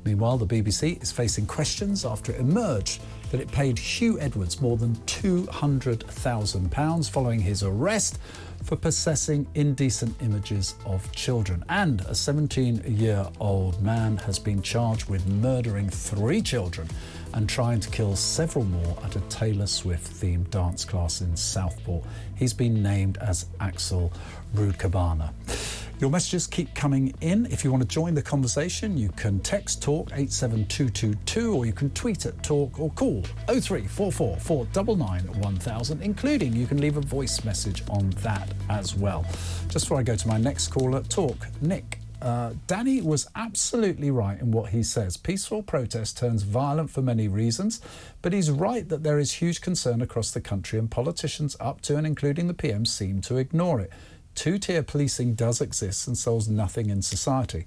Meanwhile, the BBC is facing questions after it emerged that it paid Huw Edwards more than £200,000 following his arrest for possessing indecent images of children. And a 17-year-old man has been charged with murdering 3 children and trying to kill several more at a Taylor Swift-themed dance class in Southport. He's been named as Axel Rudkabana. Your messages keep coming in. If you want to join the conversation, you can text TALK 87222 or you can tweet at TALK or call 0344 499 1000, including you can leave a voice message on that as well. Just before I go to my next caller, TALK, Nick. Danny was absolutely right in what he says. Peaceful protest turns violent for many reasons, but he's right that there is huge concern across the country and politicians up to and including the PM seem to ignore it. Two-tier policing does exist and solves nothing in society.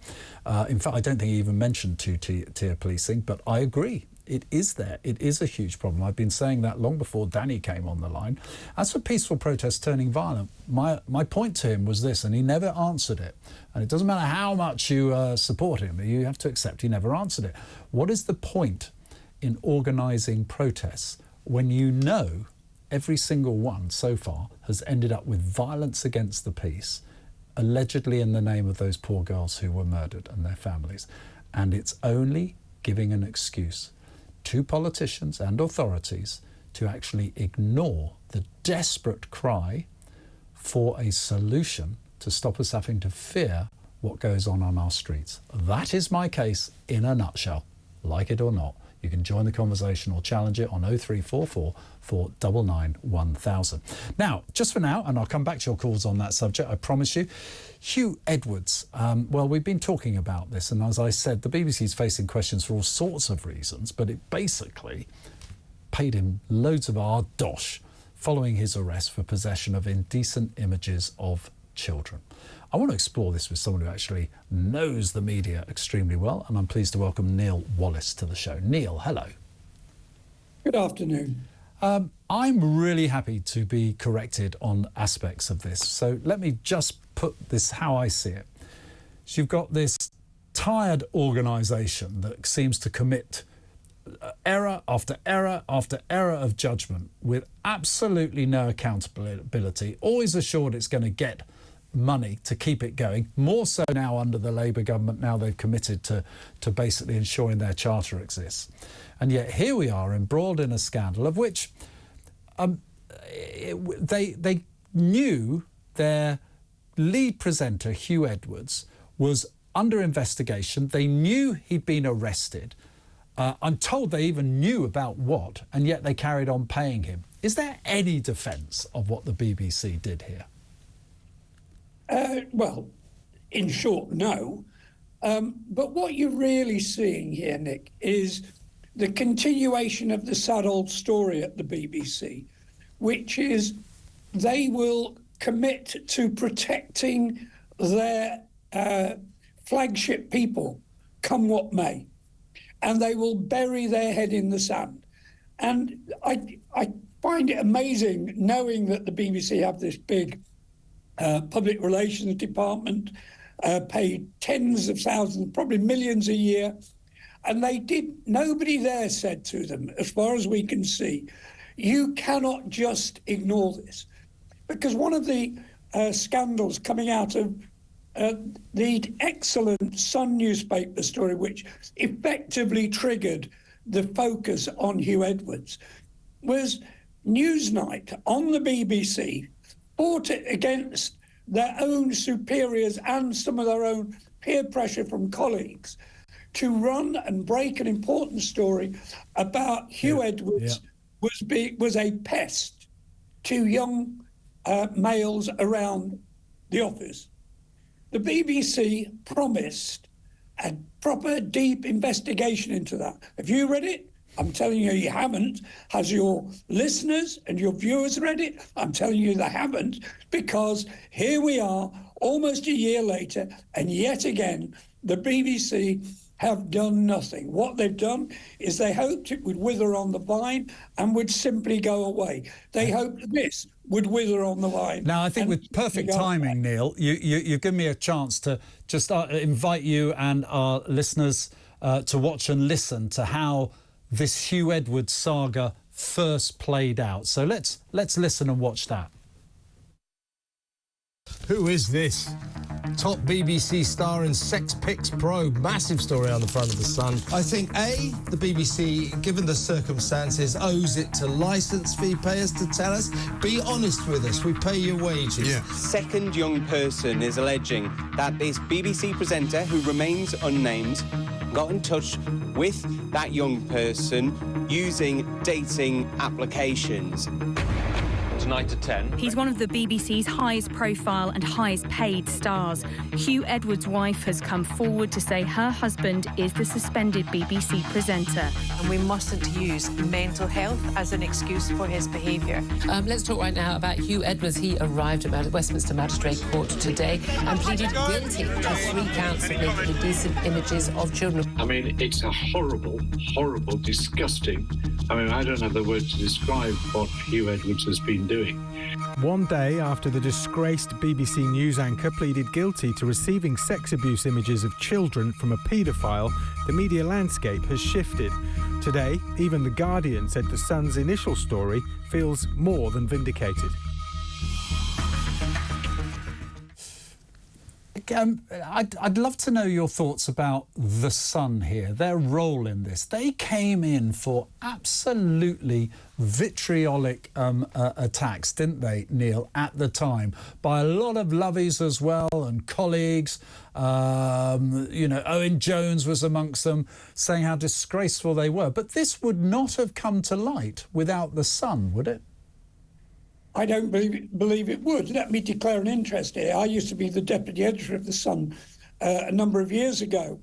In fact, I don't think he even mentioned two-tier policing, but I agree. It is there. It is a huge problem. I've been saying that long before Danny came on the line. As for peaceful protests turning violent, my point to him was this, and he never answered it. And it doesn't matter how much you support him, you have to accept he never answered it. What is the point in organising protests when you know every single one so far has ended up with violence against the peace, allegedly in the name of those poor girls who were murdered and their families? And it's only giving an excuse to politicians and authorities to actually ignore the desperate cry for a solution to stop us having to fear what goes on our streets. That is my case in a nutshell. Like it or not, you can join the conversation or challenge it on 0344 499 1000. Now, just for now, and I'll come back to your calls on that subject, I promise you, Huw Edwards. Well, we've been talking about this, and as I said, the BBC is facing questions for all sorts of reasons, but it basically paid him loads of dosh following his arrest for possession of indecent images of children. I want to explore this with someone who actually knows the media extremely well, and I'm pleased to welcome Neil Wallis to the show. Neil, hello. Good afternoon. I'm really happy to be corrected on aspects of this. So let me just put this how I see it. So you've got this tired organisation that seems to commit error after error after error of judgment with absolutely no accountability, always assured it's going to get money to keep it going, more so now under the Labour government. Now they've committed to basically ensuring their charter exists. And yet here we are embroiled in a scandal of which they knew their lead presenter, Huw Edwards, was under investigation. They knew he'd been arrested. I'm told they even knew about what, and yet they carried on paying him. Is there any defence of what the BBC did here? Well, in short, no. But what you're really seeing here, Nick, is the continuation of the sad old story at the BBC, which is they will commit to protecting their flagship people, come what may, and they will bury their head in the sand. And I find it amazing knowing that the BBC have this big public relations department, paid tens of thousands, probably millions a year. And nobody there said to them, as far as we can see, you cannot just ignore this. Because one of the scandals coming out of the excellent Sun newspaper story, which effectively triggered the focus on Huw Edwards, was Newsnight on the BBC fought it against their own superiors and some of their own peer pressure from colleagues to run and break an important story about Huw Edwards was a pest to young males around the office. The BBC promised a proper deep investigation into that. Have you read it? I'm telling you, you haven't. Has your listeners and your viewers read it? I'm telling you they haven't, because here we are almost a year later, and yet again, the BBC have done nothing. What they've done is they hoped it would wither on the vine and would simply go away. They hoped this would wither on the vine. Now, I think with perfect timing, Neil, you've given me a chance to just invite you and our listeners to watch and listen to how this Huw Edwards saga first played out. So let's listen and watch that. Who is this? Top BBC star in Sex Pics probe. Massive story on the front of the Sun. I think, A, the BBC, given the circumstances, owes it to licence fee payers to tell us. Be honest with us, we pay your wages. Yeah. Second young person is alleging that this BBC presenter, who remains unnamed, got in touch with that young person using dating applications. Tonight at 10. He's one of the BBC's highest profile and highest paid stars. Huw Edwards' wife has come forward to say her husband is the suspended BBC presenter. And we mustn't use mental health as an excuse for his behaviour. Let's talk right now about Huw Edwards. He arrived at Westminster Magistrate Court today and pleaded guilty to 3 counts of making indecent images of children. I mean, it's a horrible, horrible, disgusting. I mean, I don't have the word to describe what Huw Edwards has been doing. One day after the disgraced BBC News anchor pleaded guilty to receiving sex abuse images of children from a paedophile, the media landscape has shifted. Today, even The Guardian said the Sun's initial story feels more than vindicated. I'd love to know your thoughts about The Sun here, their role in this. They came in for absolutely vitriolic attacks, didn't they, Neil, at the time, by a lot of lovies as well and colleagues. You know, Owen Jones was amongst them, saying how disgraceful they were. But this would not have come to light without The Sun, would it? I don't believe it would. Let me declare an interest here. I used to be the deputy editor of The Sun a number of years ago.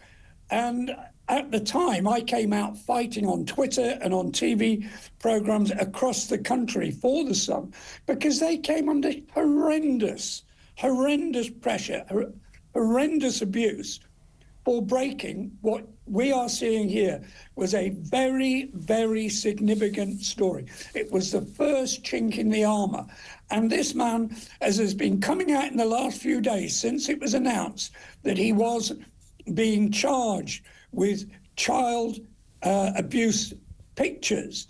And at the time, I came out fighting on Twitter and on TV programmes across the country for The Sun because they came under horrendous pressure, horrendous abuse for breaking what we are seeing here was a very, very significant story. It was the first chink in the armour. And this man, as has been coming out in the last few days since it was announced that he was being charged with child abuse pictures,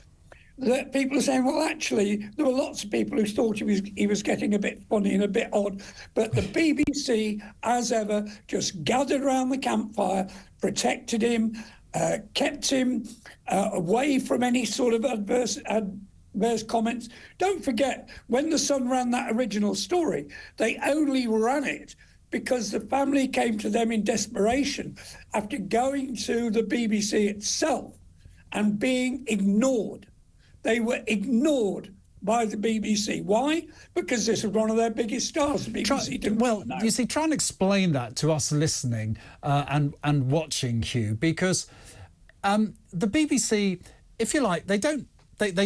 that people are saying, well, actually, there were lots of people who thought he was getting a bit funny and a bit odd. But the BBC, as ever, just gathered around the campfire, protected him, kept him away from any sort of adverse comments. Don't forget, when The Sun ran that original story, they only ran it because the family came to them in desperation after going to the BBC itself and being ignored. They were ignored by the BBC. Why? Because this was one of their biggest stars. The BBC didn't know. You see, try and explain that to us listening and watching, Huw, because the BBC, if you like, they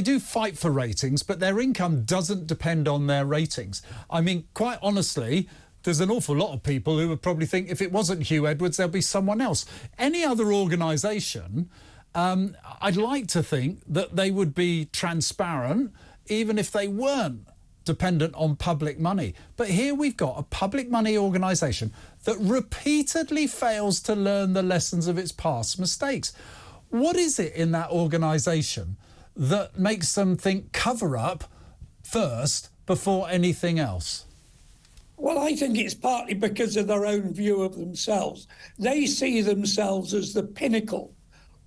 do fight for ratings, but their income doesn't depend on their ratings. I mean, quite honestly, there's an awful lot of people who would probably think if it wasn't Huw Edwards, there'll be someone else. Any other organisation, I'd like to think that they would be transparent, even if they weren't dependent on public money. But here we've got a public money organisation that repeatedly fails to learn the lessons of its past mistakes. What is it in that organisation that makes them think cover up first before anything else? Well, I think it's partly because of their own view of themselves. They see themselves as the pinnacle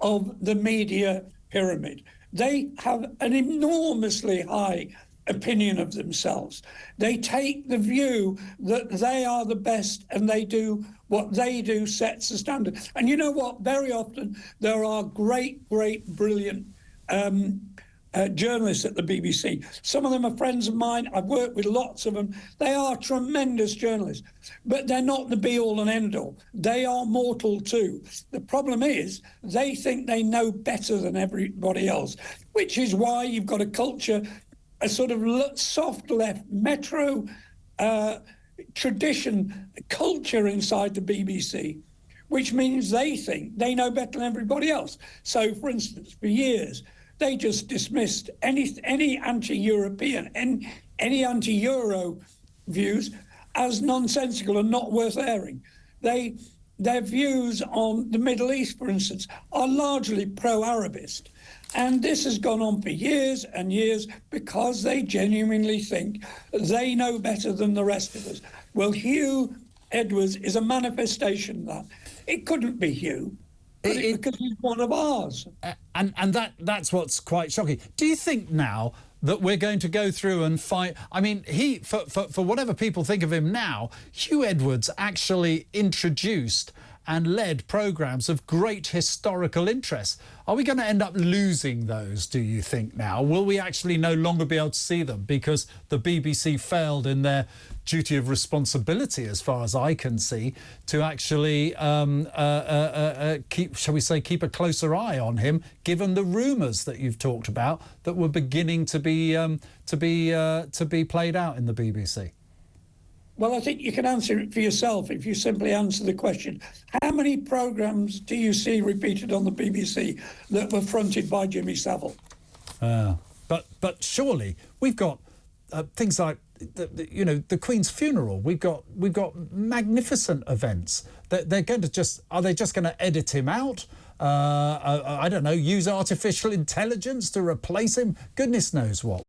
of the media pyramid. They have an enormously high opinion of themselves. They take the view that they are the best and they do what they do sets the standard. And you know what? Very often there are great, brilliant journalists at the BBC. Some of them are friends of mine. I've worked with lots of them. They are tremendous journalists, but they're not the be-all and end-all. They are mortal too. The problem is they think they know better than everybody else, which is why you've got a sort of soft left metro tradition culture inside the BBC, which means they think they know better than everybody else. So, for instance, for years, they just dismissed any anti-European, any anti-Euro views as nonsensical and not worth airing. They their views on the Middle East, for instance, are largely pro-Arabist. And this has gone on for years and years because they genuinely think they know better than the rest of us. Well, Huw Edwards is a manifestation of that. It couldn't be Huw, because he's one of ours. And that's what's quite shocking. Do you think now that we're going to go through and fight? I mean, for whatever people think of him now, Huw Edwards actually introduced and led programmes of great historical interest. Are we going to end up losing those, do you think, now? Will we actually no longer be able to see them because the BBC failed in their duty of responsibility, as far as I can see, to actually keep a closer eye on him, given the rumours that you've talked about that were beginning to be played out in the BBC? Well, I think you can answer it for yourself if you simply answer the question. How many programmes do you see repeated on the BBC that were fronted by Jimmy Savile? But surely we've got things like the Queen's funeral. We've got magnificent events. They're going to are they just going to edit him out? I don't know, use artificial intelligence to replace him? Goodness knows what.